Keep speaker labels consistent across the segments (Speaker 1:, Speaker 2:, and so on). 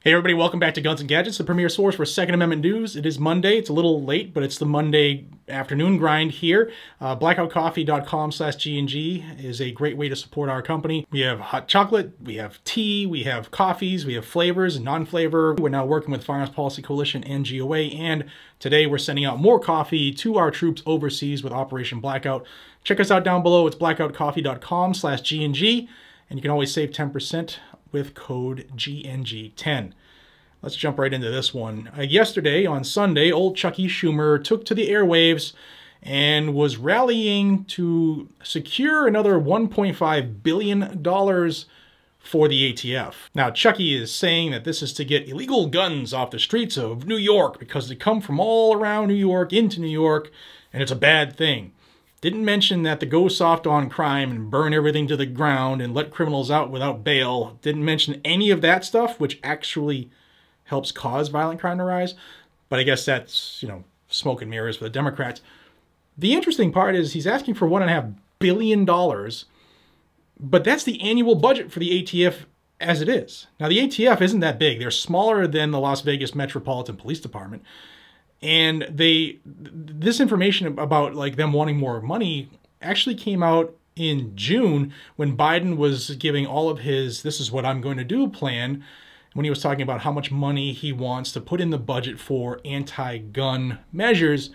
Speaker 1: Hey everybody, welcome back to Guns and Gadgets, the premier source for Second Amendment news. It is Monday. It's a little late, but it's the Monday afternoon grind here. Blackoutcoffee.com/GNG is a great way to support our company. We have hot chocolate, we have tea, we have coffees, we have flavors and non-flavor. We're now working with Firearms Policy Coalition and GOA, and today we're sending out more coffee to our troops overseas with Operation Blackout. Check us out down below. It's blackoutcoffee.com/GNG, and you can always save 10% with code GNG10. Let's jump right into this one. Yesterday, on Sunday, old Chucky Schumer took to the airwaves and was rallying to secure another $1.5 billion for the ATF. Now, Chucky is saying that this is to get illegal guns off the streets of New York because they come from all around New York into New York, and it's a bad thing. Didn't mention that to go soft on crime and burn everything to the ground and let criminals out without bail. Didn't mention any of that stuff, which actually helps cause violent crime to rise. But I guess that's, smoke and mirrors for the Democrats. The interesting part is he's asking for $1.5 billion, but that's the annual budget for the ATF as it is. Now, the ATF isn't that big. They're smaller than the Las Vegas Metropolitan Police Department. And this information about them wanting more money actually came out in June when Biden was giving all of his "this is what I'm going to do" plan, when he was talking about how much money he wants to put in the budget for anti-gun measures.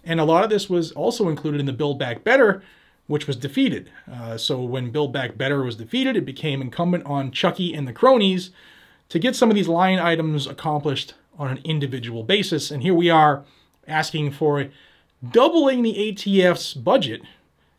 Speaker 1: And a lot of this was also included in the Build Back Better, which was defeated. So when Build Back Better was defeated, it became incumbent on Chucky and the cronies to get some of these line items accomplished on an individual basis. And here we are asking for doubling the ATF's budget.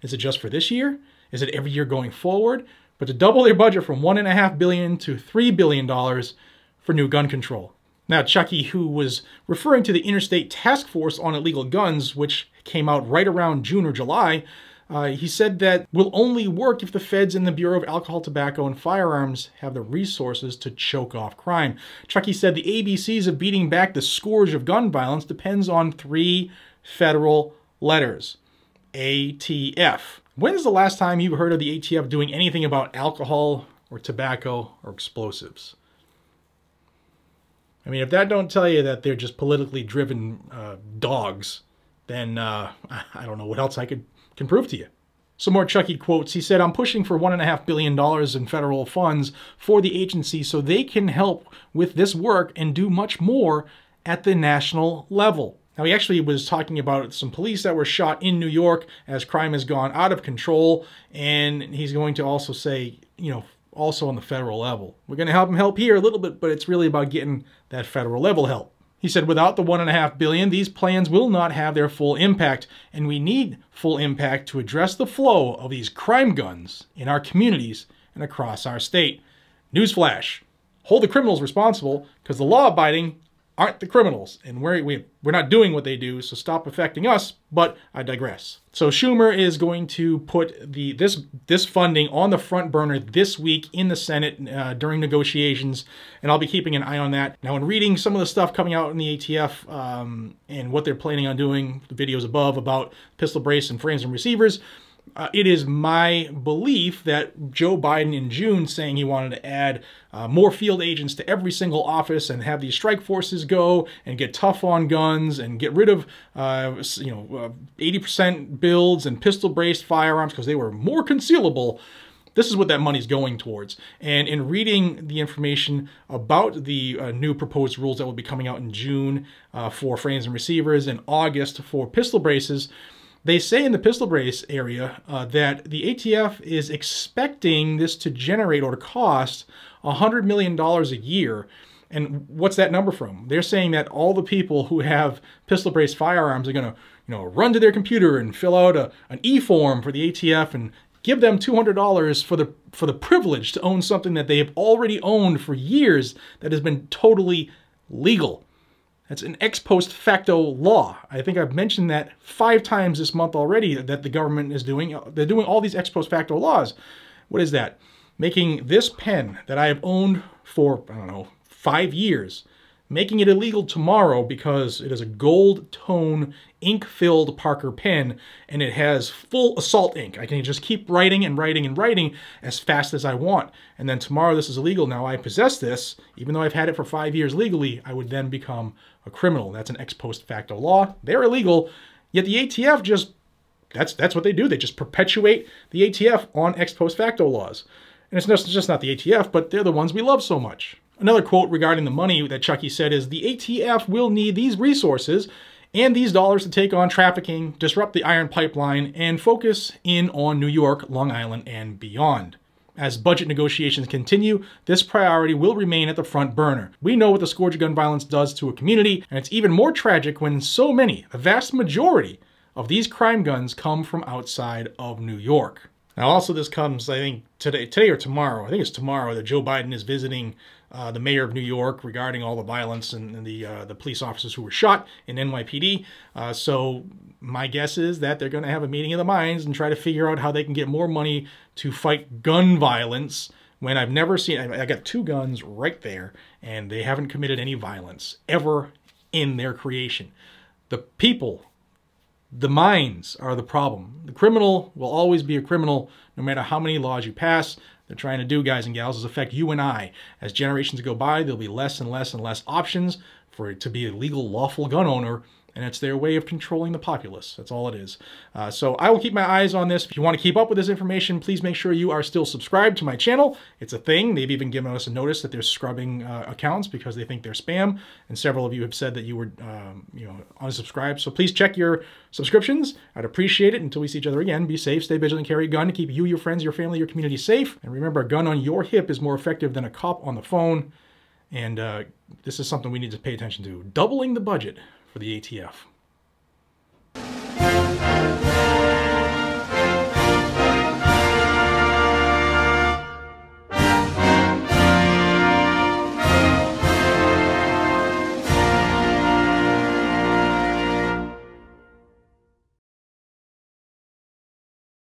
Speaker 1: Is it just for this year? Is it every year going forward? But to double their budget from $1.5 billion to $3 billion for new gun control. Now, Chucky, who was referring to the Interstate Task Force on Illegal Guns, which came out right around June or July, he said that will only work if the feds and the Bureau of Alcohol, Tobacco, and Firearms have the resources to choke off crime. Chucky said the ABCs of beating back the scourge of gun violence depends on 3 federal letters. ATF. When is the last time you've heard of the ATF doing anything about alcohol or tobacco or explosives? I mean, if that don't tell you that they're just politically driven dogs, then I don't know what else I can prove to you. Some more Chucky quotes. He said, "I'm pushing for $1.5 billion in federal funds for the agency so they can help with this work and do much more at the national level." Now, he actually was talking about some police that were shot in New York as crime has gone out of control, and he's going to also say, also on the federal level. We're going to help here a little bit, but it's really about getting that federal level help. He said, without the $1.5 billion, these plans will not have their full impact, and we need full impact to address the flow of these crime guns in our communities and across our state. Newsflash, hold the criminals responsible, because the law-abiding aren't the criminals, and we're not doing what they do, so stop affecting us, but I digress. So Schumer is going to put this funding on the front burner this week in the Senate during negotiations, and I'll be keeping an eye on that. Now, in reading some of the stuff coming out in the ATF and what they're planning on doing, the videos above about pistol brace and frames and receivers, it is my belief that Joe Biden in June saying he wanted to add more field agents to every single office and have these strike forces go and get tough on guns and get rid of 80% builds and pistol braced firearms because they were more concealable. This is what that money's going towards. And in reading the information about the new proposed rules that will be coming out in June for frames and receivers and August for pistol braces, they say in the pistol brace area that the ATF is expecting this to generate or to cost $100 million a year. And what's that number from? They're saying that all the people who have pistol brace firearms are going to, run to their computer and fill out an e-form for the ATF and give them $200 for the privilege to own something that they have already owned for years that has been totally legal. That's an ex post facto law. I think I've mentioned that 5 times this month already that the government is doing. They're doing all these ex post facto laws. What is that? Making this pen that I have owned for, 5 years making it illegal tomorrow because it is a gold tone ink-filled Parker pen and it has full assault ink. I can just keep writing and writing and writing as fast as I want. And then tomorrow this is illegal. Now I possess this, even though I've had it for 5 years legally, I would then become a criminal. That's an ex post facto law. They're illegal, yet the ATF just, that's what they do. They just perpetuate the ATF on ex post facto laws. And it's just not the ATF, but they're the ones we love so much. Another quote regarding the money that Chucky said is, the ATF will need these resources and these dollars to take on trafficking, disrupt the iron pipeline, and focus in on New York, Long Island, and beyond. As budget negotiations continue, this priority will remain at the front burner. We know what the scourge of gun violence does to a community, and it's even more tragic when so many, the vast majority, of these crime guns come from outside of New York. Now also this comes, I think, today or tomorrow, I think it's tomorrow, that Joe Biden is visiting the mayor of New York regarding all the violence and the police officers who were shot in NYPD. So my guess is that they're going to have a meeting of the minds and try to figure out how they can get more money to fight gun violence when I've never seen, I got 2 guns right there and they haven't committed any violence ever in their creation. The people, the minds are the problem. The criminal will always be a criminal no matter how many laws you pass. They're trying to do, guys and gals, is affect you and I. As generations go by, there'll be less and less and less options for it to be a legal, lawful gun owner, and it's their way of controlling the populace. That's all it is. So I will keep my eyes on this. If you want to keep up with this information, please make sure you are still subscribed to my channel. It's a thing. They've even given us a notice that they're scrubbing accounts because they think they're spam, and several of you have said that you were unsubscribed. So please check your subscriptions. I'd appreciate it. Until we see each other again, be safe, stay vigilant, carry a gun to keep you, your friends, your family, your community safe. And remember, a gun on your hip is more effective than a cop on the phone. And this is something we need to pay attention to. Doubling the budget for the ATF.